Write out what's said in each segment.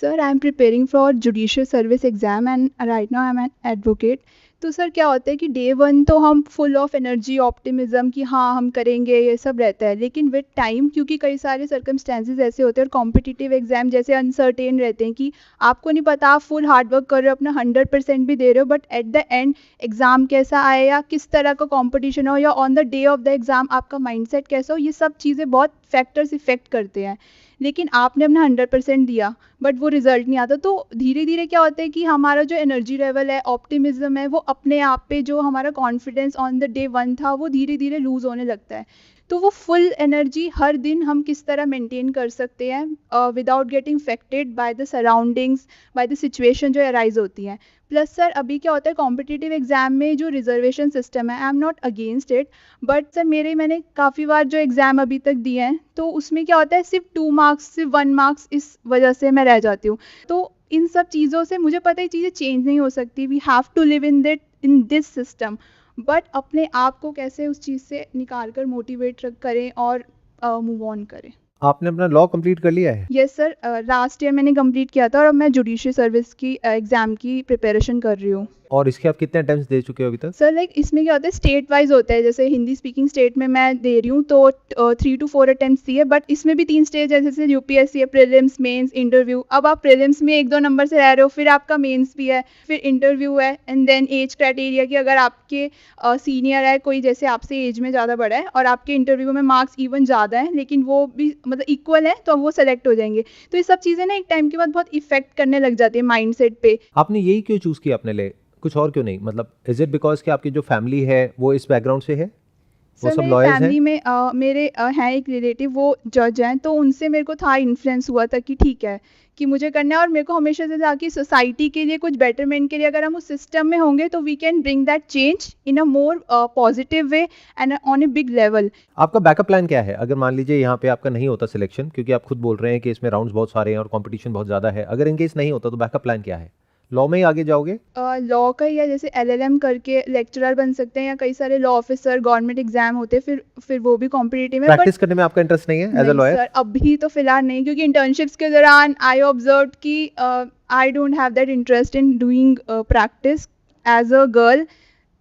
Sir I am preparing for judicial service exam and right now I am an advocate. तो sir क्या होता है कि day one तो हम फुल ऑफ एनर्जी ऑप्टिमिज्म कि हाँ हम करेंगे ये सब रहता है, लेकिन विद टाइम क्योंकि कई सारे सर्कमस्टेंसेस ऐसे होते हैं और कॉम्पिटिटिव एग्जाम जैसे अनसर्टेन रहते हैं कि आपको नहीं पता आप फुल हार्डवर्क कर रहे हो, अपना 100% भी दे रहे हो, but at the end exam कैसा आए या किस तरह का कॉम्पिटिशन हो या on the day of the exam आपका माइंडसेट कैसा हो, ये सब चीज़ें बहुत फैक्टर्स इफेक्ट करते हैं। लेकिन आपने अपना 100% दिया बट वो रिजल्ट नहीं आता, तो धीरे धीरे क्या होता है कि हमारा जो एनर्जी लेवल है, ऑप्टिमिज्म है, वो अपने आप पे जो हमारा confidence on the day one था वो धीरे धीरे लूज होने लगता है। तो वो फुल एनर्जी हर दिन हम किस तरह मेंटेन कर सकते हैं without getting affected by the surroundings, by the situation जो अराइज होती हैं। प्लस सर अभी क्या होता है कॉम्पिटिटिव एग्जाम में जो रिजर्वेशन सिस्टम है, I am not against it, but sir मैंने काफ़ी बार जो एग्ज़ाम अभी तक दिए हैं तो उसमें क्या होता है सिर्फ 2 मार्क्स, सिर्फ 1 मार्क्स, इस वजह से मैं रह जाती हूँ। तो इन सब चीज़ों से मुझे पता है चीज़ें चेंज नहीं हो सकती, we have to live in this system, but अपने आप को कैसे उस चीज़ से निकाल कर मोटिवेट करें और मूव ऑन करें। आपने अपना लॉ कंप्लीट कर लिया है? यस सर, लास्ट ईयर मैंने कंप्लीट किया था और अब मैं जुडिशियल सर्विस की एग्ज़ाम की प्रिपरेशन कर रही हूँ। और इसके आप कितने अटेम्प्ट्स दे चुके हो अभी तक? सर इसमें क्या होता है स्टेट वाइज होता है, जैसे हिंदी स्पीकिंग स्टेट में मैं दे रही हूँ तो 3 to 4 अटेम्प्ट्स दिए, बट इसमें भी 3 स्टेज है, जैसे यूपीएससी है, प्रीलिम्स, मेंस, इंटरव्यू। अब आप प्रीलिम्स में 1-2 नंबर से रह रहे हो, फिर आपका मेंस भी है, फिर इंटरव्यू है, एंड देन एज क्राइटेरिया कि अगर आपके सीनियर है कोई, जैसे आपसे एज में ज़्यादा बड़ा है और आपके इंटरव्यू में मार्क्स इवन ज़्यादा है लेकिन वो भी मतलब इक्वल है तो वो सेलेक्ट हो जाएंगे। तो ये सब चीज़ें ना एक टाइम के बाद बहुत इफेक्ट करने लग जाती है माइंड सेट पे। आपने यही क्यों चूज़ किया अपने लिए, कुछ और क्यों नहीं? मतलब इज इट बिकॉज कि आपकी जो फैमिली है वो इस बैकग्राउंड से है, वो सर सब मेरी लॉयर्स फैमिली हैं? में मेरे हैं एक रिलेटिव, वो जज हैं, तो उनसे मेरे को था इन्फ्लुएंस हुआ था कि ठीक है कि मुझे करना है, और मेरे को हमेशा से था कि सोसाइटी के लिए कुछ बेटरमेंट के लिए अगर हम उस सिस्टम में होंगे तो we can bring that change in a more positive way and on a big level. आपका बैकअप प्लान क्या है अगर मान लीजिए यहाँ पे आपका नहीं होता सिलेक्शन, क्योंकि आप खुद बोल रहे हैं कि इसमें राउंड्स बहुत सारे हैं और कंपटीशन बहुत ज़्यादा है, अगर इनकेस नहीं होता तो बैकअप प्लान क्या है? लॉ में ही आगे जाओगे? लॉ का ही है, जैसे एलएलएम करके लेक्चरर बन सकते हैं या कई सारे लॉ ऑफिसर गवर्नमेंट एग्जाम होते हैं, फिर वो भी कॉम्पिटिटिव है। प्रैक्टिस करने में आपका इंटरेस्ट नहीं है एज अ नहीं लॉयर? सर अभी तो फिलहाल नहीं, क्योंकि इंटर्नशिप्स के दौरान आई ऑब्जर्व कि I don't have that interest in doing practice as a girl.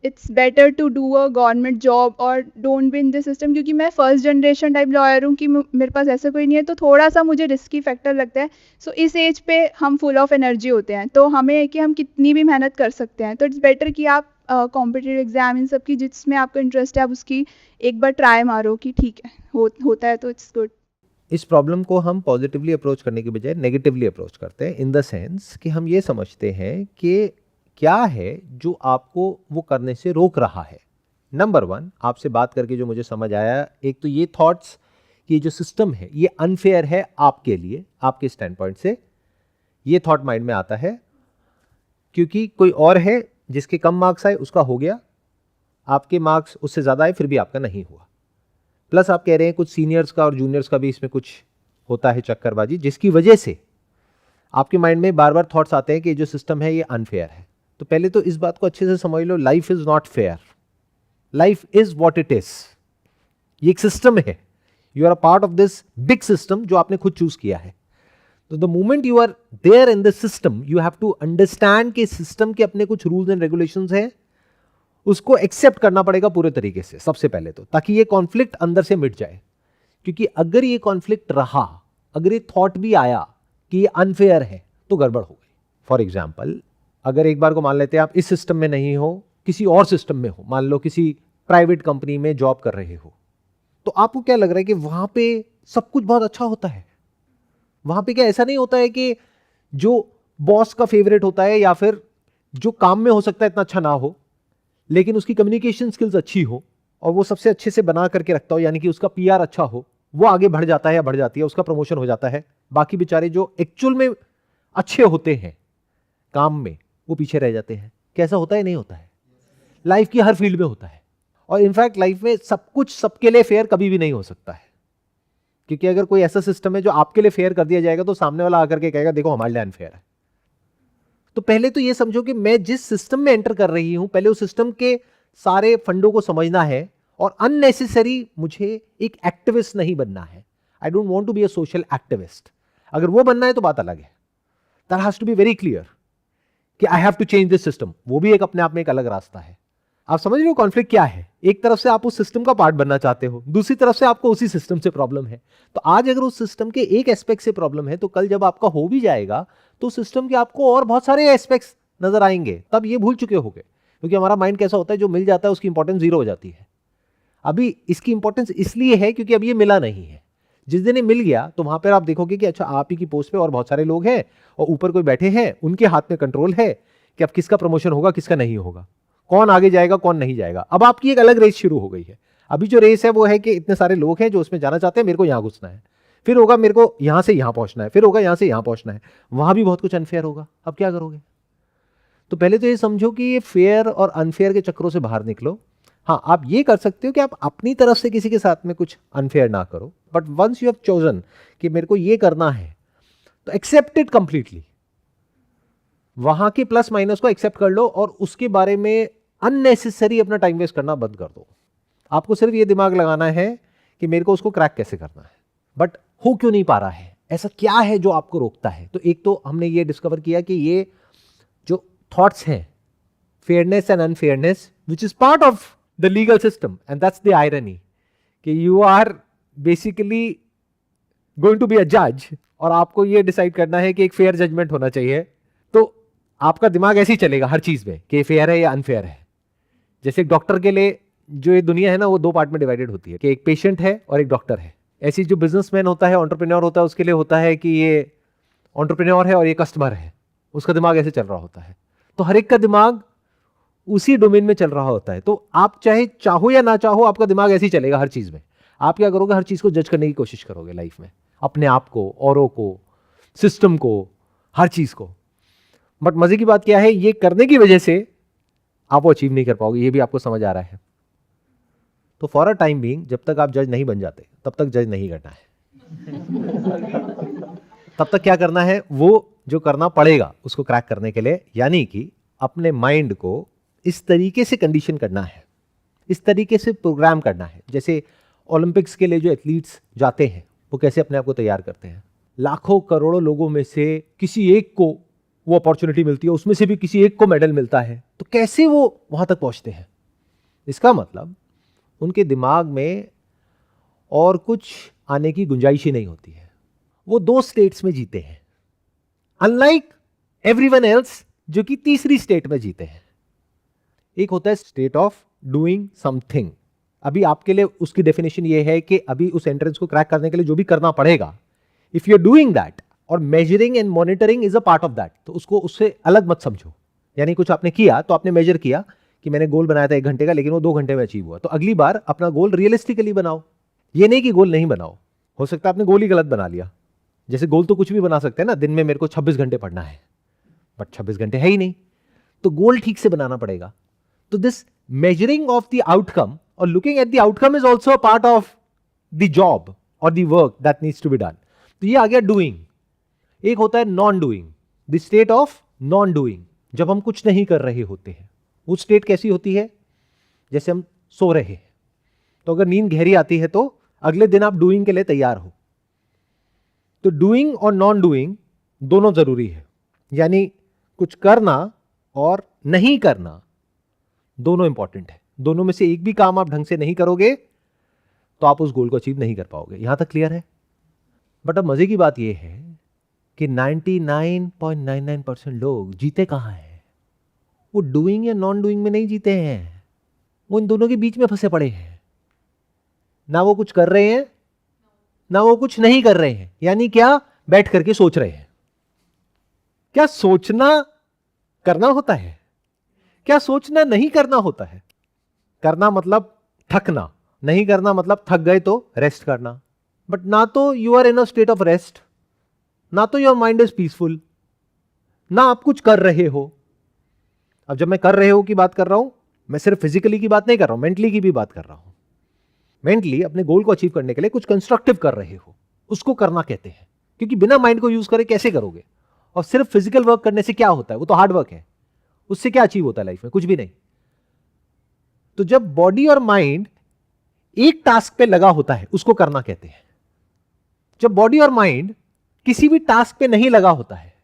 It's better to do a government job और don't be in this system, क्योंकि मैं फर्स्ट जनरेशन टाइप लॉयर हूँ कि मेरे पास ऐसा कोई नहीं है, तो थोड़ा सा मुझे रिस्की फैक्टर लगता है। सो इस एज पे हम फुल ऑफ एनर्जी होते हैं तो हमें है कि हम कितनी भी मेहनत कर सकते हैं, तो इट्स बेटर कि आप कॉम्पिटिटिव एग्जाम इन सब की जिसमें आपको इंटरेस्ट है आप उसकी एक बार ट्राई मारो कि ठीक है होता है तो इट्स गुड। इस प्रॉब्लम को हम पॉजिटिवली अप्रोच करने के बजाय नेगेटिवली अप्रोच करते हैं, इन द सेंस कि हम ये समझते हैं कि क्या है जो आपको वो करने से रोक रहा है। नंबर 1, आपसे बात करके जो मुझे समझ आया, एक तो ये थॉट्स कि जो सिस्टम है ये अनफेयर है आपके लिए, आपके स्टैंड पॉइंट से, ये थॉट माइंड में आता है क्योंकि कोई और है जिसके कम मार्क्स आए उसका हो गया, आपके मार्क्स उससे ज़्यादा आए फिर भी आपका नहीं हुआ। प्लस आप कह रहे हैं कुछ सीनियर्स का और जूनियर्स का भी इसमें कुछ होता है चक्करबाजी, जिसकी वजह से आपके माइंड में बार बार थॉट्स आते हैं कि जो सिस्टम है ये अनफेयर है। तो पहले तो इस बात को अच्छे से समझ लो, life is not fair, life is what it is. ये एक सिस्टम है, you are a part of this big system जो आपने खुद चूज किया है। तो the moment you are there in this system you have to understand कि सिस्टम के अपने कुछ रूल्स एंड रेगुलेशंस हैं, उसको एक्सेप्ट करना पड़ेगा पूरे तरीके से सबसे पहले तो, ताकि ये कॉन्फ्लिक्ट अंदर से मिट जाए। क्योंकि अगर ये कॉन्फ्लिक्ट रहा, अगर ये थॉट भी आया कि ये अनफेयर है, तो गड़बड़ हो गई। फॉर एग्जाम्पल, अगर एक बार को मान लेते हैं आप इस सिस्टम में नहीं हो, किसी और सिस्टम में हो, मान लो किसी प्राइवेट कंपनी में जॉब कर रहे हो, तो आपको क्या लग रहा है कि वहां पे सब कुछ बहुत अच्छा होता है? वहां पे क्या ऐसा नहीं होता है कि जो बॉस का फेवरेट होता है या फिर जो काम में हो सकता है इतना अच्छा ना हो लेकिन उसकी कम्युनिकेशन स्किल्स अच्छी हो और वो सबसे अच्छे से बना करके रखता हो, यानी कि उसका पीआर अच्छा हो, वो आगे बढ़ जाता है या बढ़ जाती है, उसका प्रमोशन हो जाता है। बाकी बेचारे जो एक्चुअल में अच्छे होते हैं काम में, वो पीछे रह जाते हैं। कैसा होता है? नहीं होता है। लाइफ की हर फील्ड में होता है। और इनफैक्ट लाइफ में सब कुछ सबके लिए फेयर कभी भी नहीं हो सकता है, क्योंकि अगर कोई ऐसा सिस्टम है जो आपके लिए फेयर कर दिया जाएगा तो सामने वाला आकर के कहेगा देखो हमारे लिए अनफेयर है। तो पहले तो ये समझो कि मैं जिस सिस्टम में एंटर कर रही हूं, पहले उस सिस्टम के सारे फंडों को समझना है और अननेसेसरी मुझे एक एक्टिविस्ट नहीं बनना है। I don't want to be a social activist. अगर वो बनना है तो बात अलग है, that has to be very clear कि I have to change this system. वो भी एक अपने आप में एक अलग रास्ता है। आप समझ रहे हो कॉन्फ्लिक्ट क्या है? एक तरफ से आप उस सिस्टम का पार्ट बनना चाहते हो, दूसरी तरफ से आपको उसी सिस्टम से प्रॉब्लम है। तो आज अगर उस सिस्टम के एक एस्पेक्ट से प्रॉब्लम है, तो कल जब आपका हो भी जाएगा तो सिस्टम के आपको और बहुत सारे एस्पेक्ट्स नजर आएंगे, तब ये भूल चुके होगे। क्योंकि हमारा माइंड कैसा होता है, जो मिल जाता है उसकी इंपॉर्टेंस जीरो हो जाती है। अभी इसकी इंपॉर्टेंस इसलिए है क्योंकि अब ये मिला नहीं है। जिस दिन ये मिल गया तो वहां पर आप देखोगे कि अच्छा, आप ही की पोस्ट पे और बहुत सारे लोग हैं और ऊपर कोई बैठे हैं, उनके हाथ में कंट्रोल है कि अब किसका प्रमोशन होगा, किसका नहीं होगा, कौन आगे जाएगा, कौन नहीं जाएगा। अब आपकी एक अलग रेस शुरू हो गई है। अभी जो रेस है वो है कि इतने सारे लोग हैं जो उसमें जाना चाहते हैं, मेरे को यहां घुसना है, फिर होगा मेरे को यहां से यहां पहुंचना है, फिर होगा यहां से यहां पहुंचना है, वहां भी बहुत कुछ अनफेयर होगा। अब क्या करोगे? तो पहले तो ये समझो कि ये फेयर और अनफेयर के चक्रों से बाहर निकलो। हाँ, आप ये कर सकते हो कि आप अपनी तरफ से किसी के साथ में कुछ अनफेयर ना करो, but once you have chosen कि मेरे को ये करना है, तो एक्सेप्ट इट कंप्लीटली। वहां के प्लस माइनस को एक्सेप्ट कर लो और उसके बारे में अननेसेसरी अपना टाइम वेस्ट करना बंद कर दो। आपको सिर्फ ये दिमाग लगाना है कि मेरे को उसको क्रैक कैसे करना है। बट हो क्यों नहीं पा रहा है? ऐसा क्या है जो आपको रोकता है? तो एक तो हमने ये डिस्कवर किया कि ये जो थॉट्स हैं, fairness and unfairness, which is part of the legal system, and that's the irony कि you are basically going to be a जज और आपको ये डिसाइड करना है कि एक फेयर जजमेंट होना चाहिए। तो आपका दिमाग ऐसे ही चलेगा हर चीज में कि फेयर है या अनफेयर है। जैसे एक डॉक्टर के लिए जो ये दुनिया है ना, वो दो पार्ट में डिवाइडेड होती है कि एक पेशेंट है और एक डॉक्टर है। ऐसी जो बिजनेसमैन होता है, एंटरप्रेन्योर होता है, उसके लिए होता है कि ये एंटरप्रेन्योर है और ये कस्टमर है। उसका दिमाग ऐसे चल रहा होता है। तो हर एक का दिमाग उसी डोमेन में चल रहा होता है। तो आप चाहे चाहो या ना चाहो, आपका दिमाग ऐसे ही चलेगा हर चीज में। आप क्या करोगे? हर चीज को जज करने की कोशिश करोगे लाइफ में, अपने आप को, औरों को, सिस्टम को, हर चीज को। बट मजे की बात क्या है, ये करने की वजह से आप वो अचीव नहीं कर पाओगे। ये भी आपको समझ आ रहा है। तो फॉर अ टाइम बीइंग, जब तक आप जज नहीं बन जाते तब तक जज नहीं करना है। तब तक क्या करना है? वो जो करना पड़ेगा उसको क्रैक करने के लिए, यानी कि अपने माइंड को इस तरीके से कंडीशन करना है, इस तरीके से प्रोग्राम करना है। जैसे ओलंपिक्स के लिए जो एथलीट्स जाते हैं, वो कैसे अपने आप को तैयार करते हैं। लाखों करोड़ों लोगों में से किसी एक को वो अपॉर्चुनिटी मिलती है, उसमें से भी किसी एक को मेडल मिलता है। तो कैसे वो वहां तक पहुंचते हैं? इसका मतलब उनके दिमाग में और कुछ आने की गुंजाइश ही नहीं होती है। वो दो स्टेट्स में जीते हैं, अनलाइक एवरीवन एल्स जो कि तीसरी स्टेट में जीते हैं। एक होता है स्टेट ऑफ डूइंग समथिंग। अभी आपके लिए उसकी डेफिनेशन ये है कि अभी उस एंट्रेंस को क्रैक करने के लिए जो भी करना पड़ेगा, if you are doing that, और measuring and monitoring is a part of that, तो उसको उससे अलग मत समझो। यानी कुछ आपने किया तो आपने मेजर किया कि मैंने गोल बनाया था 1 घंटे का, लेकिन वो 2 घंटे में अचीव हुआ। तो अगली बार अपना गोल रियलिस्टिकली बनाओ, ये नहीं कि गोल नहीं बनाओ। हो सकता है आपने गोल ही गलत बना लिया। जैसे गोल तो कुछ भी बना सकते हैं ना, दिन में मेरे को 26 घंटे पढ़ना है, बट 26 घंटे है ही नहीं, तो गोल ठीक से बनाना पड़ेगा। तो this measuring of the outcome और looking at the outcome is also a part of the job और the work that needs to be done. तो ये आ गया डूइंग। एक होता है non doing, the state of non doing, जब हम कुछ नहीं कर रहे होते हैं। वो स्टेट कैसी होती है? जैसे हम सो रहे हैं, तो अगर नींद गहरी आती है तो अगले दिन आप डूइंग के लिए तैयार हो। तो डूइंग और नॉन डूइंग दोनों जरूरी है, यानी कुछ करना और नहीं करना दोनों इंपॉर्टेंट है। दोनों में से एक भी काम आप ढंग से नहीं करोगे तो आप उस गोल को अचीव नहीं कर पाओगे। यहां तक क्लियर है? बट अब मजे की बात यह है कि 99.99% लोग जीते कहां हैं? वो डूइंग या नॉन डूइंग में नहीं जीते हैं, वो इन दोनों के बीच में फंसे पड़े हैं। ना वो कुछ कर रहे हैं, ना वो कुछ नहीं कर रहे हैं। यानी क्या? बैठ करके सोच रहे हैं। क्या सोचना करना होता है? क्या सोचना नहीं करना होता है? करना मतलब थकना, नहीं करना मतलब थक गए तो रेस्ट करना। बट ना तो you are in a state of rest, ना तो योर माइंड इज पीसफुल, ना आप कुछ कर रहे हो। अब जब मैं कर रहे हो की बात कर रहा हूं, मैं सिर्फ फिजिकली की बात नहीं कर रहा हूं, मेंटली की भी बात कर रहा हूं। मेंटली अपने गोल को अचीव करने के लिए कुछ कंस्ट्रक्टिव कर रहे हो, उसको करना कहते हैं। क्योंकि बिना माइंड को यूज करे कैसे करोगे? और सिर्फ फिजिकल वर्क करने से क्या होता है? वो तो हार्ड वर्क है, उससे क्या अचीव होता है लाइफ में? कुछ भी नहीं। तो जब बॉडी और माइंड एक टास्क पे लगा होता है, उसको करना कहते हैं। जब बॉडी और माइंड किसी भी टास्क पे नहीं लगा होता है,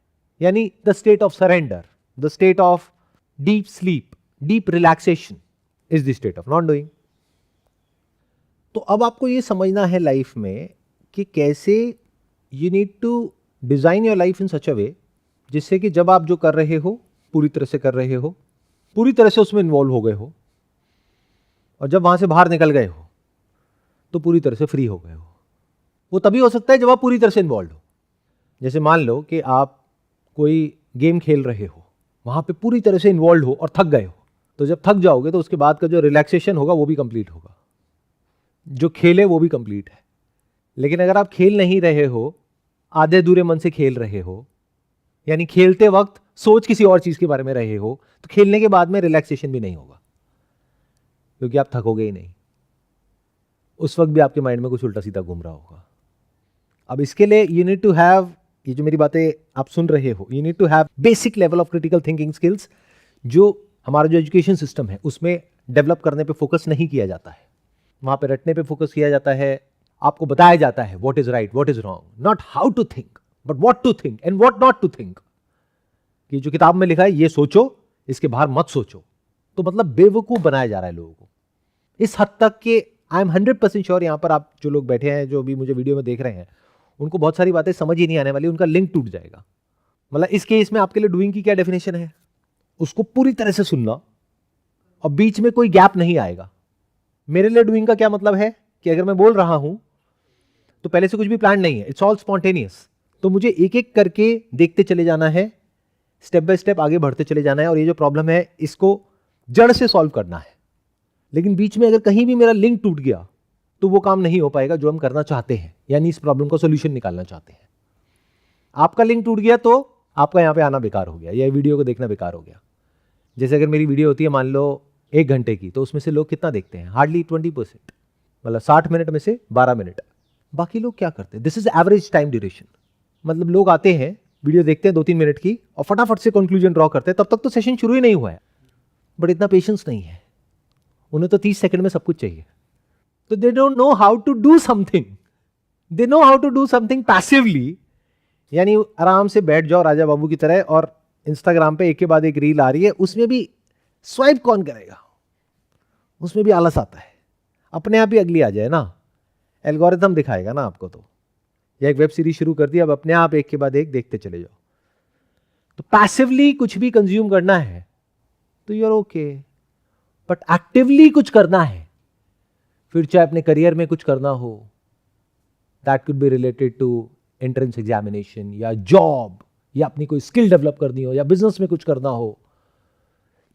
यानी the state of surrender, the state of deep sleep, deep relaxation is the state of non doing. तो अब आपको ये समझना है लाइफ में कि कैसे you need to design your life in such a way जिससे कि जब आप जो कर रहे हो पूरी तरह से कर रहे हो, पूरी तरह से उसमें इन्वॉल्व हो गए हो, और जब वहां से बाहर निकल गए हो तो पूरी तरह से फ्री हो गए हो। वो तभी हो सकता है जब आप पूरी तरह से इन्वॉल्व हो। जैसे मान लो कि आप कोई गेम खेल रहे हो, वहां पे पूरी तरह से इन्वॉल्व हो और थक गए हो, तो जब थक जाओगे तो उसके बाद का जो रिलैक्सेशन होगा वो भी कंप्लीट होगा, जो खेल है वो भी कंप्लीट है। लेकिन अगर आप खेल नहीं रहे हो, आधे अधूरे मन से खेल रहे हो, यानी खेलते वक्त सोच किसी और चीज के बारे में रहे हो, तो खेलने के बाद में रिलैक्सेशन भी नहीं होगा, क्योंकि आप थकोगे ही नहीं। उस वक्त भी आपके माइंड में कुछ उल्टा सीधा घूम रहा होगा। अब इसके लिए यू नीड टू हैव, ये जो मेरी बातें आप सुन रहे हो, you need to have basic level of critical thinking skills, जो हमारा जो एजुकेशन सिस्टम है उसमें डेवलप करने पे फोकस नहीं किया जाता है। वहां पे रटने पे फोकस किया जाता है। आपको बताया जाता है what is right, what is wrong, not how to think but what to think and what not to think. कि जो किताब में लिखा है ये सोचो, इसके बाहर मत सोचो। तो मतलब बेवकूफ बनाया जा रहा है लोगों को इस हद तक कि आई एम 100% श्योर यहां पर आप जो लोग बैठे हैं, जो भी मुझे वीडियो में देख रहे हैं, उनको बहुत सारी बातें समझ ही नहीं आने वाली, उनका लिंक टूट जाएगा। मतलब इस केस में आपके लिए डूइंग की क्या डेफिनेशन है, उसको पूरी तरह से सुनना और बीच में कोई गैप नहीं आएगा। मेरे लिए डूइंग का क्या मतलब है कि अगर मैं बोल रहा हूं तो पहले से कुछ भी प्लान नहीं है, इट्स ऑल स्पॉन्टेनियस। तो मुझे एक एक करके देखते चले जाना है, स्टेप बाय स्टेप आगे बढ़ते चले जाना है, और ये जो प्रॉब्लम है इसको जड़ से सॉल्व करना है। लेकिन बीच में अगर कहीं भी मेरा लिंक टूट गया तो वो काम नहीं हो पाएगा जो हम करना चाहते हैं, यानी इस प्रॉब्लम का सॉल्यूशन निकालना चाहते हैं। आपका लिंक टूट गया तो आपका यहां पे आना बेकार हो गया, या वीडियो को देखना बेकार हो गया। जैसे अगर मेरी वीडियो होती है मान लो 1 घंटे की, तो उसमें से लोग कितना देखते हैं, हार्डली 20%, मतलब 60 मिनट में से 12 मिनट। बाकी लोग क्या करते हैं, this is average time duration. मतलब लोग आते हैं, वीडियो देखते हैं 2-3 मिनट की और फटाफट से कंक्लूजन ड्रॉ करते हैं, तब तक तो सेशन शुरू ही नहीं हुआ है। बट इतना पेशेंस नहीं है, उन्हें तो 30 सेकंड में सब कुछ चाहिए। तो they don't know how to do something, they know how to do something passively, यानी आराम से बैठ जाओ राजा बाबू की तरह, और इंस्टाग्राम पे एक के बाद एक रील आ रही है, उसमें भी स्वाइप कौन करेगा, उसमें भी आलस आता है, अपने आप ही अगली आ जाए ना, एल्गोरिथम दिखाएगा ना आपको। तो या एक वेब सीरीज शुरू कर दी, अब अपने आप एक के बाद एक देखते चले जाओ। तो पैसिवली कुछ भी कंज्यूम करना है तो you are okay, but actively कुछ करना है, फिर चाहे अपने करियर में कुछ करना हो, that could be related to entrance examination या जॉब, या अपनी कोई स्किल डेवलप करनी हो, या बिजनेस में कुछ करना हो,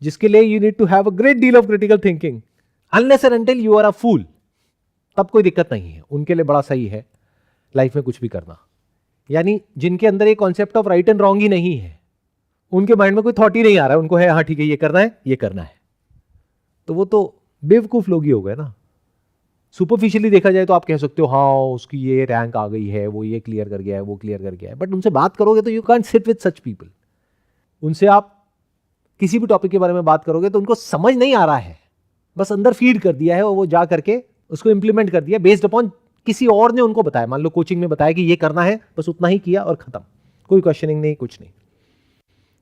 जिसके लिए you need to have a great deal of critical thinking. Unless and until you are a fool, तब कोई दिक्कत नहीं है, उनके लिए बड़ा सही है लाइफ में कुछ भी करना। यानी जिनके अंदर ये concept of right and wrong ही नहीं है, उनके माइंड में कोई थॉट ही नहीं आ रहा है, उनको है हाँ ठीक है ये करना है, ये करना है, तो वो तो बेवकूफ लोग ही हो गए ना। सुपरफिशियली देखा जाए तो आप कह सकते हो हाँ उसकी ये रैंक आ गई है, वो ये क्लियर कर गया है, वो क्लियर कर गया है, बट उनसे बात करोगे तो you can't sit with such people. उनसे आप किसी भी टॉपिक के बारे में बात करोगे तो उनको समझ नहीं आ रहा है, बस अंदर फीड कर दिया है और वो जा करके उसको इंप्लीमेंट कर दिया बेस्ड अपॉन किसी और ने उनको बताया। मान लो कोचिंग में बताया कि ये करना है, बस उतना ही किया और खत्म, कोई क्वेश्चनिंग नहीं, कुछ नहीं।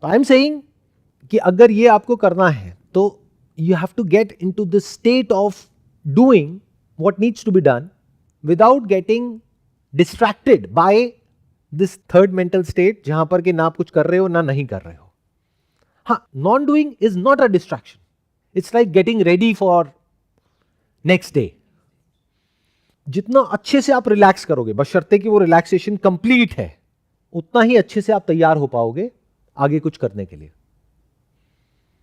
तो आई एम सेइंग कि अगर ये आपको करना है तो you have to get into the state of doing what needs to be done without getting distracted by this third mental state, जहां पर कि ना आप कुछ कर रहे हो ना नहीं कर रहे हो। हाँ, non doing is not a distraction, it's like getting ready for next day. जितना अच्छे से आप रिलैक्स करोगे, बशर्ते कि वो रिलैक्सेशन कंप्लीट है, उतना ही अच्छे से आप तैयार हो पाओगे आगे कुछ करने के लिए।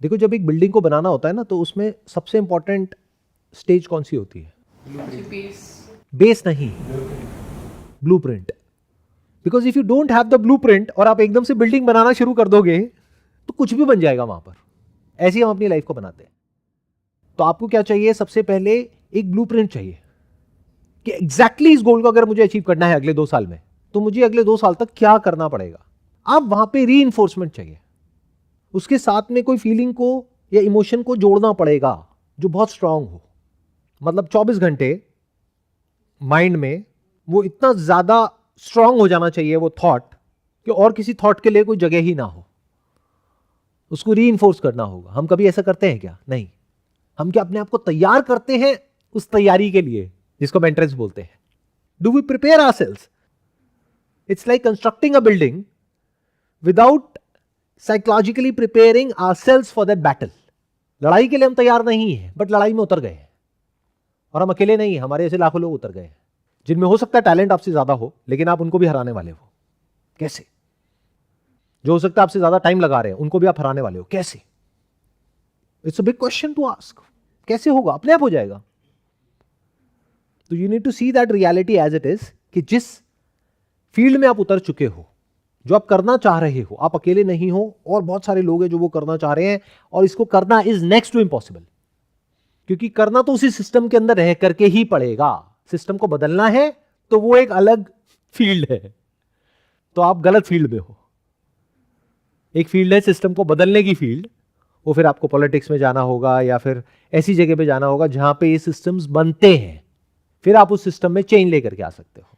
देखो जब एक बिल्डिंग को बनाना होता है ना, तो उसमें सबसे इंपॉर्टेंट स्टेज कौन सी होती है? बेस नहीं, blueprint. Because if you don't have the blueprint और आप एकदम से बिल्डिंग बनाना शुरू कर दोगे तो कुछ भी बन जाएगा वहां पर। ऐसे ही हम अपनी लाइफ को बनाते हैं। तो आपको क्या चाहिए? सबसे पहले एक ब्लूप्रिंट चाहिए कि एग्जैक्टली इस गोल को अगर मुझे अचीव करना है अगले 2 साल में, तो मुझे अगले 2 साल तक क्या करना पड़ेगा। अब वहां पे रीइंफोर्समेंट चाहिए, उसके साथ में कोई फीलिंग को या इमोशन को जोड़ना पड़ेगा जो बहुत स्ट्रांग हो। मतलब 24 घंटे माइंड में वो इतना ज्यादा स्ट्रांग हो जाना चाहिए वो थॉट, कि और किसी थॉट के लिए कोई जगह ही ना हो, उसको रीइंफोर्स करना होगा। हम कभी ऐसा करते हैं क्या? नहीं। हम क्या अपने आप को तैयार करते हैं उस तैयारी के लिए जिसको मेंटेनेंस बोलते हैं? Do we prepare ourselves? It's like constructing a building without psychologically preparing ourselves for that battle. लड़ाई के लिए हम तैयार नहीं है, बट लड़ाई में उतर गए हैं। और हम अकेले नहीं, हमारे ऐसे लाखों लोग उतर गए हैं जिनमें हो सकता है टैलेंट आपसे ज्यादा हो, लेकिन आप उनको भी हराने वाले हो। कैसे? जो हो सकता है आपसे ज्यादा टाइम लगा रहे हैं, उनको भी आप हराने वाले हो। कैसे? It's a big question to ask. कैसे होगा? अपने आप हो जाएगा। तो you need to see that reality as it is, कि जिस फील्ड में आप उतर चुके हो, जो आप करना चाह रहे हो, आप अकेले नहीं हो, और बहुत सारे लोग हैं जो वो करना चाह रहे हैं, और इसको करना इज नेक्स्ट टू इम्पॉसिबल। क्योंकि करना तो उसी सिस्टम के अंदर रह करके ही पड़ेगा। सिस्टम को बदलना है तो वो एक अलग फील्ड है, तो आप गलत फील्ड में हो। एक फील्ड है सिस्टम को बदलने की फील्ड, वो फिर आपको पॉलिटिक्स में जाना होगा या फिर ऐसी जगह पे जाना होगा जहां पे ये सिस्टम्स बनते हैं, फिर आप उस सिस्टम में चेंज लेकर के आ सकते हो।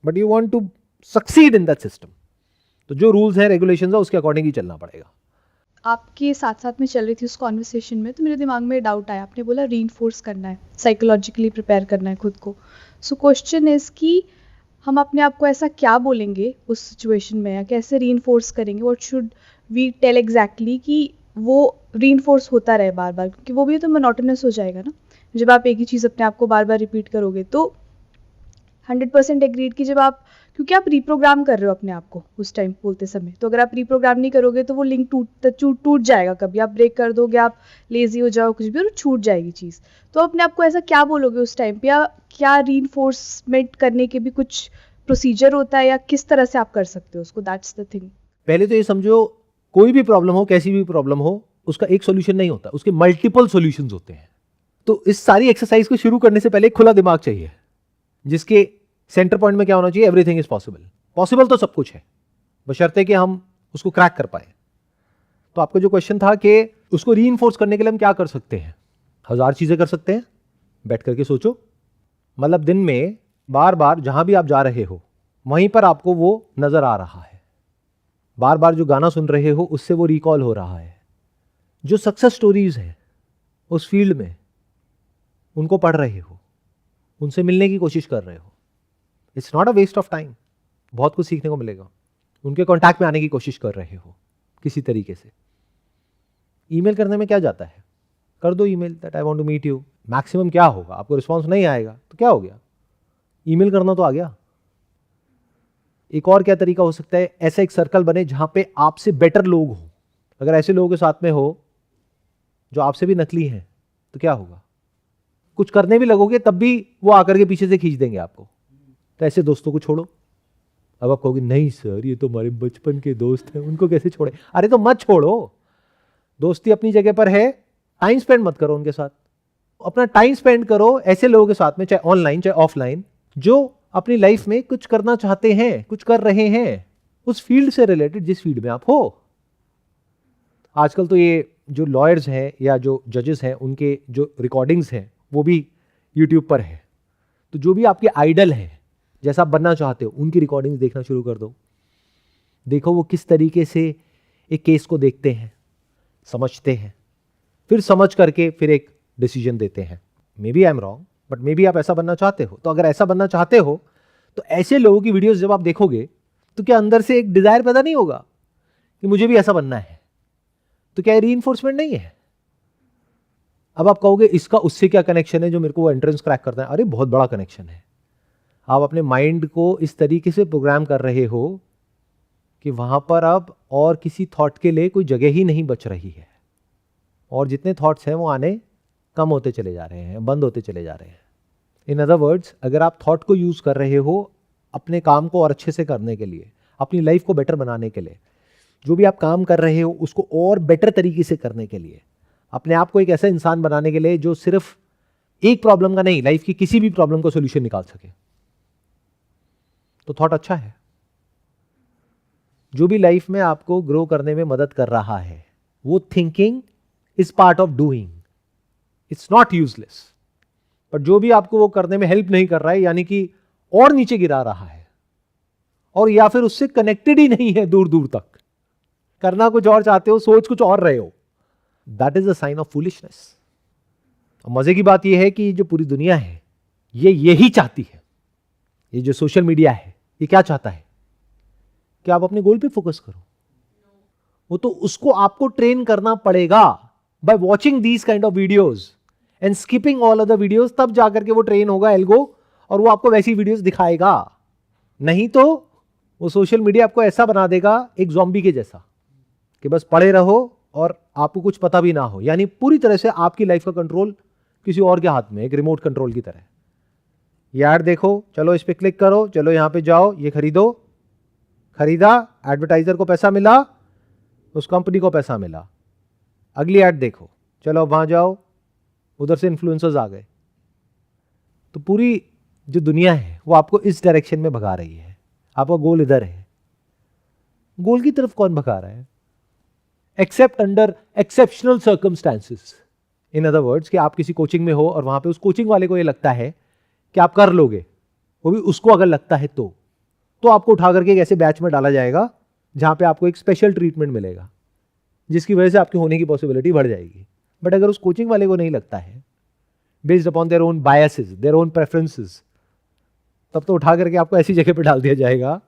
But you want to succeed in that system, तो जो रूल्स हैं, रेगुलेशंस है, उसके अकॉर्डिंग ही चलना पड़ेगा। आपके साथ साथ में चल रही थी उस कॉन्वर्सेशन में, तो मेरे दिमाग में डाउट आया। आपने बोला रीइंफोर्स करना है, साइकोलॉजिकली प्रिपेयर करना है खुद को। सो क्वेश्चन इज कि हम अपने आप को ऐसा क्या बोलेंगे उस सिचुएशन में, या कैसे रीइंफोर्स करेंगे? What should we tell exactly कि वो रीइंफोर्स होता रहे बार बार, क्योंकि वो भी तो मोनोटोनस हो जाएगा ना। जब आप एक ही चीज़ अपने आप को बार बार रिपीट करोगे तो 100% एग्रीड कि जब आप, क्योंकि आप रीप्रोग्राम कर रहे हो अपने आप को उस टाइम बोलते समय, तो अगर आप रीप्रोग्राम नहीं करोगे तो वो लिंक टूट जाएगा। कभी आप ब्रेक कर दोगे, आप लेजी हो जाओ कुछ भी, और छूट जाएगी चीज़। तो अपने आप को ऐसा क्या बोलोगे उस टाइम पे, या क्या रीइंफोर्समेंट करने के भी कुछ प्रोसीजर होता है, या किस तरह से आप कर सकते हो उसको? That's the thing. पहले तो ये समझो, कोई भी प्रॉब्लम हो, कैसी भी प्रॉब्लम हो, उसका एक सॉल्यूशन नहीं होता, उसके मल्टीपल सॉल्यूशंस होते हैं। तो इस सारी एक्सरसाइज को शुरू करने से पहले एक खुला दिमाग चाहिए, जिसके सेंटर पॉइंट में क्या होना चाहिए? Everything is possible. पॉसिबल तो सब कुछ है, बशर्ते कि हम उसको क्रैक कर पाए। तो आपका जो क्वेश्चन था कि उसको रीइंफोर्स करने के लिए हम क्या कर सकते हैं? 1000 चीजें कर सकते हैं। बैठ करके सोचो, मतलब दिन में बार बार जहां भी आप जा रहे हो, वहीं पर आपको वो नजर आ रहा है। बार बार जो गाना सुन रहे हो, उससे वो रिकॉल हो रहा है। जो सक्सेस स्टोरीज हैं उस फील्ड में, उनको पढ़ रहे हो, उनसे मिलने की कोशिश कर रहे हो। It's not a waste of time, बहुत कुछ सीखने को मिलेगा। उनके कांटेक्ट में आने की कोशिश कर रहे हो किसी तरीके से। ईमेल करने में क्या जाता है? कर दो email that I want to meet you. Maximum क्या होगा? आपको रिस्पांस नहीं आएगा तो क्या हो गया? ईमेल करना तो आ गया। एक और क्या तरीका हो सकता है? ऐसा एक सर्कल बने जहां पे आपसे बेटर लोग हो। अगर ऐसे लोगों के साथ में हो जो आपसे भी नकली हैं, तो क्या होगा? कुछ करने भी लगोगे तब भी वो आकर के पीछे से खींच देंगे आपको। तो ऐसे दोस्तों को छोड़ो। अब आप कहोगे नहीं सर, ये तो हमारे बचपन के दोस्त हैं, उनको कैसे छोड़े? अरे तो मत छोड़ो, दोस्ती अपनी जगह पर है। टाइम स्पेंड मत करो उनके साथ, अपना टाइम स्पेंड करो ऐसे लोगों के साथ में, चाहे ऑनलाइन चाहे ऑफलाइन, जो अपनी लाइफ में कुछ करना चाहते हैं, कुछ कर रहे हैं उस फील्ड से रिलेटेड, जिस फील्ड में आप हो। आजकल तो ये जो लॉयर्स हैं या जो जजेस हैं, उनके जो रिकॉर्डिंग्स हैं वो भी यूट्यूब पर है। तो जो भी आपके आइडल हैं, जैसा आप बनना चाहते हो, उनकी रिकॉर्डिंग्स देखना शुरू कर दो। देखो वो किस तरीके से एक केस को देखते हैं, समझते हैं, फिर समझ करके फिर एक डिसीजन देते हैं। Maybe I am wrong, but maybe आप ऐसा बनना चाहते हो। तो अगर ऐसा बनना चाहते हो तो ऐसे लोगों की वीडियोस जब आप देखोगे तो क्या अंदर से एक डिजायर पैदा नहीं होगा कि मुझे भी ऐसा बनना है? तो क्या रीइंफोर्समेंट नहीं है? अब आप कहोगे इसका उससे क्या कनेक्शन है जो मेरे को वो एंट्रेंस क्रैक करता है? अरे बहुत बड़ा कनेक्शन है। आप अपने माइंड को इस तरीके से प्रोग्राम कर रहे हो कि वहां पर अब और किसी थॉट के लिए कोई जगह ही नहीं बच रही है, और जितने थॉट्स हैं वो आने कम होते चले जा रहे हैं, बंद होते चले जा रहे हैं। इन अदर वर्ड्स, अगर आप थॉट को यूज कर रहे हो अपने काम को और अच्छे से करने के लिए, अपनी लाइफ को बेटर बनाने के लिए, जो भी आप काम कर रहे हो उसको और बेटर तरीके से करने के लिए, अपने आप को एक ऐसा इंसान बनाने के लिए जो सिर्फ एक प्रॉब्लम का नहीं, लाइफ की किसी भी प्रॉब्लम का सोल्यूशन निकाल सके, तो थॉट अच्छा है। जो भी लाइफ में आपको ग्रो करने में मदद कर रहा है, वो thinking is part of doing, it's not useless. पर जो भी आपको वो करने में हेल्प नहीं कर रहा है, यानी कि और नीचे गिरा रहा है, और या फिर उससे कनेक्टेड ही नहीं है दूर दूर तक, करना कुछ और चाहते हो, सोच कुछ और रहे हो, that is a sign of foolishness. मजे की बात यह है कि जो पूरी दुनिया है ये यही चाहती है, ये जो सोशल मीडिया है ये क्या चाहता है कि आप अपने गोल पे फोकस करो। वो तो उसको आपको ट्रेन करना पड़ेगा by watching these kind of videos and skipping all other videos, तब जाकर के वो ट्रेन होगा एल्गो और वो आपको वैसी वीडियोस दिखाएगा। नहीं तो वो सोशल मीडिया आपको ऐसा बना देगा एक ज़ॉम्बी के जैसा कि बस पड़े रहो और आपको कुछ पता भी ना हो, यानी पूरी तरह से आपकी लाइफ का कंट्रोल किसी और के हाथ में, एक रिमोट कंट्रोल की तरह। ये ऐड देखो, चलो इस पे क्लिक करो, चलो यहां पे जाओ, ये खरीदो, खरीदा, एडवर्टाइजर को पैसा मिला, उस कंपनी को पैसा मिला, अगली ऐड देखो, चलो वहां जाओ, उधर से इन्फ्लुएंसर्स आ गए। तो पूरी जो दुनिया है वो आपको इस डायरेक्शन में भगा रही है, आपका गोल इधर है। गोल की तरफ कौन भगा रहा है? Accept under exceptional circumstances. In other words कि आप किसी कोचिंग में हो और वहां पे उस कोचिंग वाले को ये लगता है कि आप कर लोगे, वो भी उसको अगर लगता है तो आपको उठा करके एक ऐसे बैच में डाला जाएगा जहां पे आपको एक स्पेशल ट्रीटमेंट मिलेगा, जिसकी वजह से आपके होने की पॉसिबिलिटी बढ़ जाएगी। बट अगर उस कोचिंग वाले को नहीं लगता है, based upon their own biases, their own preferences, तब तो उठा करके आपको ऐसी जगह पे डाल दिया जाएगा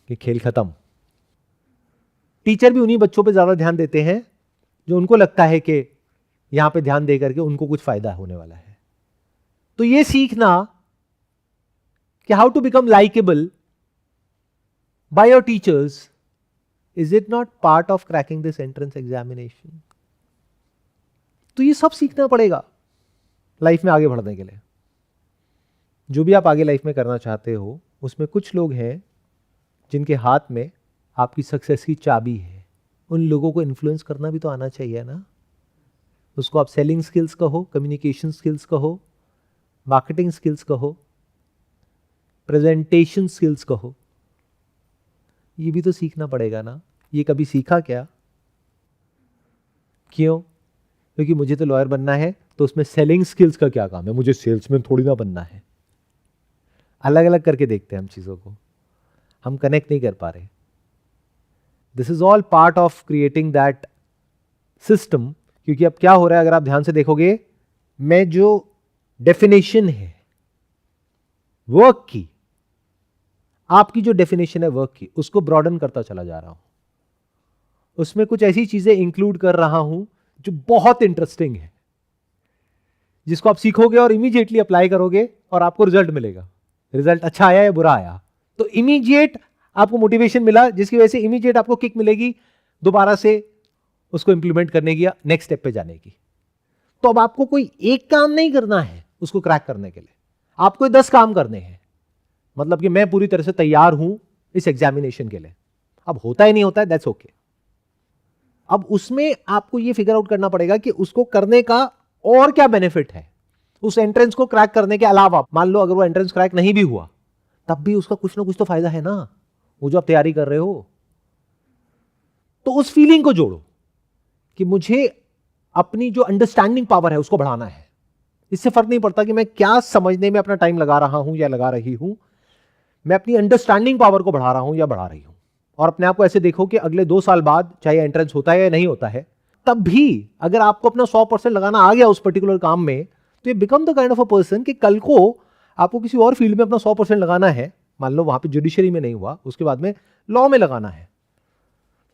कि खेल खत्म। टीचर भी उन्हीं बच्चों पे ज्यादा ध्यान देते हैं जो उनको लगता है कि यहां पे ध्यान दे करके उनको कुछ फायदा होने वाला है। तो ये सीखना कि how to become likeable by your teachers, is it not part of cracking this entrance examination? तो ये सब सीखना पड़ेगा लाइफ में आगे बढ़ने के लिए। जो भी आप आगे लाइफ में करना चाहते हो, उसमें कुछ लोग हैं जिनके हाथ में आपकी सक्सेस की चाबी है। उन लोगों को इन्फ्लुएंस करना भी तो आना चाहिए ना। उसको आप सेलिंग स्किल्स कहो, कम्युनिकेशन स्किल्स कहो, मार्केटिंग स्किल्स कहो, प्रेजेंटेशन स्किल्स कहो, ये भी तो सीखना पड़ेगा ना। ये कभी सीखा क्या? क्यों? क्योंकि मुझे तो लॉयर बनना है, तो उसमें सेलिंग स्किल्स का क्या काम है? मुझे सेल्समैन थोड़ी ना बनना है। अलग अलग करके देखते हैं हम चीजों को, हम कनेक्ट नहीं कर पा रहे। This is all part of creating that system. क्योंकि अब क्या हो रहा है, अगर आप ध्यान से देखोगे, मैं जो डेफिनेशन है वर्क की, आपकी जो डेफिनेशन है वर्क की, उसको ब्रॉडन करता चला जा रहा हूं। उसमें कुछ ऐसी चीजें इंक्लूड कर रहा हूं जो बहुत इंटरेस्टिंग है, जिसको आप सीखोगे और इमीडिएटली अप्लाई करोगे और आपको रिजल्ट मिलेगा। रिजल्ट अच्छा आया या बुरा आया, तो इमीडिएट आपको मोटिवेशन मिला, जिसकी वजह से इमीडिएट आपको किक मिलेगी दोबारा से उसको इंप्लीमेंट करने की या नेक्स्ट स्टेप पे जाने की। तो अब आपको कोई एक काम नहीं करना है उसको क्रैक करने के लिए, आपको 10 काम करने हैं। मतलब कि मैं पूरी तरह से तैयार हूं इस एग्जामिनेशन के लिए। अब होता ही नहीं होता है, दैट्स ओके। अब उसमें आपको यह फिगर आउट करना पड़ेगा कि उसको करने का और क्या बेनिफिट है उस एंट्रेंस को क्रैक करने के अलावा। मान लो अगर वो एंट्रेंस क्रैक नहीं भी हुआ, तब भी उसका कुछ ना कुछ तो फायदा है ना, वो जो आप तैयारी कर रहे हो। तो उस फीलिंग को जोड़ो कि मुझे अपनी जो अंडरस्टैंडिंग पावर है उसको बढ़ाना है। इससे फर्क नहीं पड़ता कि मैं क्या समझने में अपना टाइम लगा रहा हूं या लगा रही हूं, मैं अपनी अंडरस्टैंडिंग पावर को बढ़ा रहा हूं या बढ़ा रही हूं। और अपने आप को ऐसे देखो कि अगले 2 साल बाद चाहे एंट्रेंस होता है या नहीं होता है, तब भी अगर आपको अपना 100% लगाना आ गया उस पर्टिकुलर काम में, तो ये become the kind of a person कि कल को आपको किसी और फील्ड में अपना 100% लगाना है। मान लो वहां पे जुडिशरी में नहीं हुआ, उसके बाद में लॉ में लगाना है,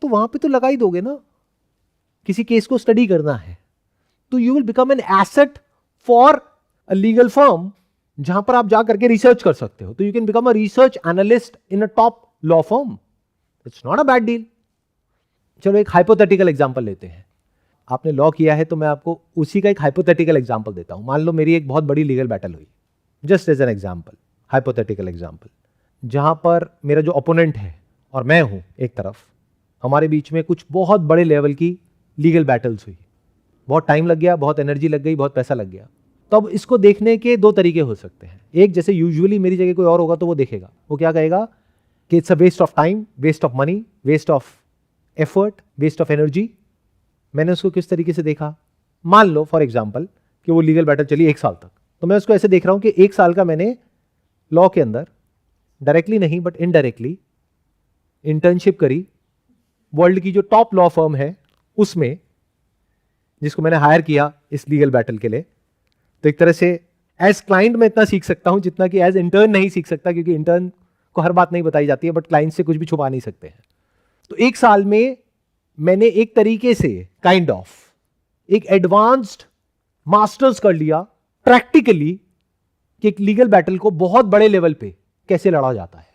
तो वहां पे तो लगा ही दोगे ना। किसी केस को स्टडी करना है, तो you will become an asset for a legal firm, जहां पर आप जा करके रिसर्च कर सकते हो। तो you can become a research analyst in a top law firm. It's not a bad deal. चलो एक हाइपोथेटिकल एग्जांपल लेते हैं। आपने लॉ किया है, तो मैं आपको उसी का एक हाइपोथेटिकल एग्जांपल देता हूं। मान लो मेरी एक बहुत बड़ी लीगल बैटल हुई, just as an example, hypothetical example, जहां पर मेरा जो ओपोनेंट है और मैं हूं एक तरफ, हमारे बीच में कुछ बहुत बड़े लेवल की लीगल बैटल्स हुई। बहुत टाइम लग गया, बहुत एनर्जी लग गई, बहुत पैसा लग गया। तो अब इसको देखने के 2 तरीके हो सकते हैं। एक, जैसे यूजुअली मेरी जगह कोई और होगा तो वो देखेगा, वो क्या कहेगा कि it's a waste of time, waste of money, waste of effort, waste of energy. मैंने उसको किस तरीके से देखा? मान लो फॉर एग्जाम्पल कि वो लीगल बैटल चली 1 साल तक, तो मैं उसको ऐसे देख रहा हूं कि 1 साल का मैंने लॉ के अंदर डायरेक्टली नहीं बट इनडायरेक्टली इंटर्नशिप करी वर्ल्ड की जो टॉप लॉ फर्म है उसमें, जिसको मैंने हायर किया इस लीगल बैटल के लिए। तो एक तरह से एज क्लाइंट मैं इतना सीख सकता हूं जितना कि एज इंटर्न नहीं सीख सकता, क्योंकि इंटर्न को हर बात नहीं बताई जाती है, बट क्लाइंट से कुछ भी छुपा नहीं सकते हैं। तो एक साल में मैंने एक तरीके से काइंड ऑफ एक एडवांस्ड मास्टर्स कर लिया प्रैक्टिकली कि एक लीगल बैटल को बहुत बड़े लेवल पे कैसे लड़ा जाता है,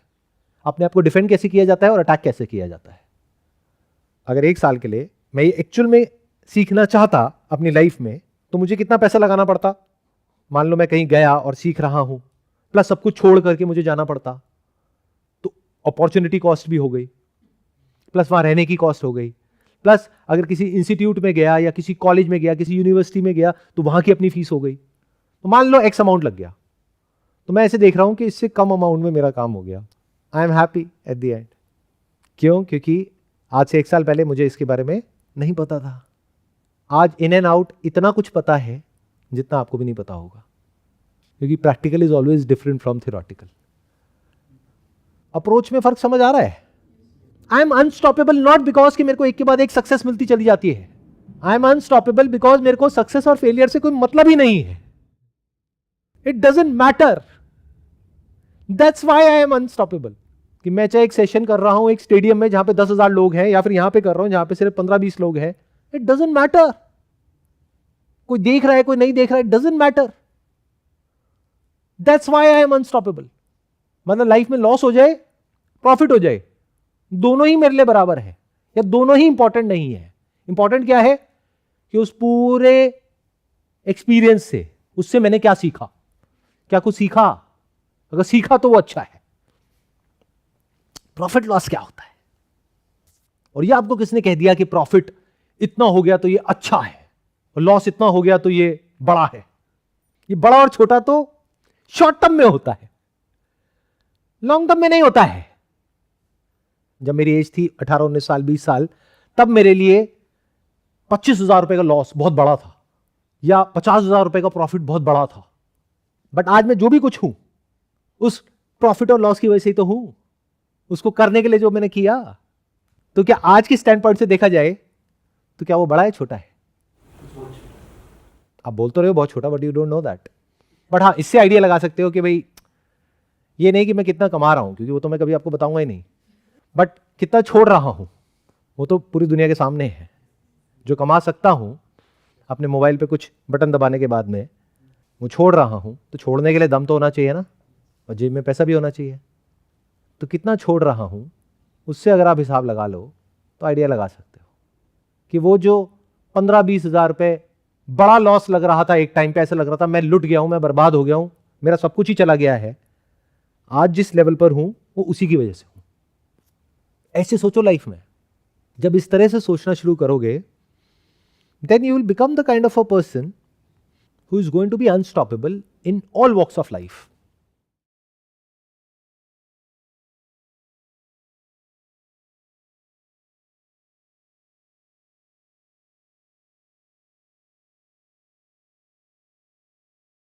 अपने आप को डिफेंड कैसे किया जाता है और अटैक कैसे किया जाता है। अगर एक साल के लिए मैं ये एक्चुअल में सीखना चाहता अपनी लाइफ में, तो मुझे कितना पैसा लगाना पड़ता? मान लो मैं कहीं गया और सीख रहा हूं, प्लस सब कुछ छोड़ करके मुझे जाना पड़ता, तो अपॉर्चुनिटी कॉस्ट भी हो गई, प्लस वहां रहने की कॉस्ट हो गई, प्लस अगर किसी इंस्टीट्यूट में गया या किसी कॉलेज में गया, किसी यूनिवर्सिटी में गया, तो वहां की अपनी फीस हो गई। तो मान लो एक्स अमाउंट लग गया, तो मैं ऐसे देख रहा हूं कि इससे कम अमाउंट में मेरा काम हो गया। I am happy at the end. क्यों? क्योंकि आज से एक साल पहले मुझे इसके बारे में नहीं पता था। आज इन एंड आउट इतना कुछ पता है जितना आपको भी नहीं पता होगा, क्योंकि practical is always different from theoretical. Approach में फर्क समझ आ रहा है? I am unstoppable not because कि मेरे को एक के बाद एक सक्सेस मिलती चली जाती है। आई एम अनस्टॉपेबल बिकॉज मेरे को सक्सेस और फेलियर से कोई मतलब ही नहीं है। It doesn't matter. That's why I am unstoppable. कि मैं चाहे एक सेशन कर रहा हूं एक स्टेडियम में जहां पे 10,000 लोग हैं, या फिर यहां पे कर रहा हूं जहां पे सिर्फ 15-20 लोग हैं, इट डजंट मैटर। कोई देख रहा है कोई नहीं देख रहा है, it doesn't matter. That's why I am unstoppable. मतलब लाइफ में लॉस हो जाए प्रॉफिट हो जाए, दोनों ही मेरे लिए बराबर है, या दोनों ही इंपॉर्टेंट नहीं है। इंपॉर्टेंट क्या है कि उस पूरे एक्सपीरियंस से उससे मैंने क्या सीखा, क्या कुछ सीखा? अगर सीखा तो वो अच्छा है। प्रॉफिट लॉस क्या होता है? और ये आपको किसने कह दिया कि प्रॉफिट इतना हो गया तो ये अच्छा है और लॉस इतना हो गया तो ये बड़ा है? ये बड़ा और छोटा तो शॉर्ट टर्म में होता है, लॉन्ग टर्म में नहीं होता है। जब मेरी एज थी 18-19 साल 20 साल, तब मेरे लिए 25,000 रुपए का लॉस बहुत बड़ा था, या 50,000 रुपए का प्रॉफिट बहुत बड़ा था। बट आज मैं जो भी कुछ हूं उस प्रॉफिट और लॉस की वजह से ही तो हूं, उसको करने के लिए जो मैंने किया। तो क्या आज के स्टैंड पॉइंट से देखा जाए तो क्या वो बड़ा है छोटा है? आप बोल तो रहे हो बहुत छोटा, but you don't know that. But हाँ, इससे आइडिया लगा सकते हो कि भाई ये नहीं कि मैं कितना कमा रहा हूं, क्योंकि वो तो मैं कभी आपको बताऊंगा ही नहीं, बट कितना छोड़ रहा हूं वो तो पूरी दुनिया के सामने है। जो कमा सकता हूं अपने मोबाइल पे कुछ बटन दबाने के बाद में, वो छोड़ रहा हूं, तो छोड़ने के लिए दम तो होना चाहिए ना, और जेब में पैसा भी होना चाहिए। तो कितना छोड़ रहा हूं उससे अगर आप हिसाब लगा लो तो आइडिया लगा सकते हो कि वो जो 15-20 हज़ार रुपए बड़ा लॉस लग रहा था, एक टाइम पे ऐसा लग रहा था मैं लुट गया हूं, मैं बर्बाद हो गया हूं, मेरा सब कुछ ही चला गया है, आज जिस लेवल पर हूं वो उसी की वजह से हूं। ऐसे सोचो लाइफ में। जब इस तरह से सोचना शुरू करोगे, then you will become the kind of a person who is going to be unstoppable in all walks of life.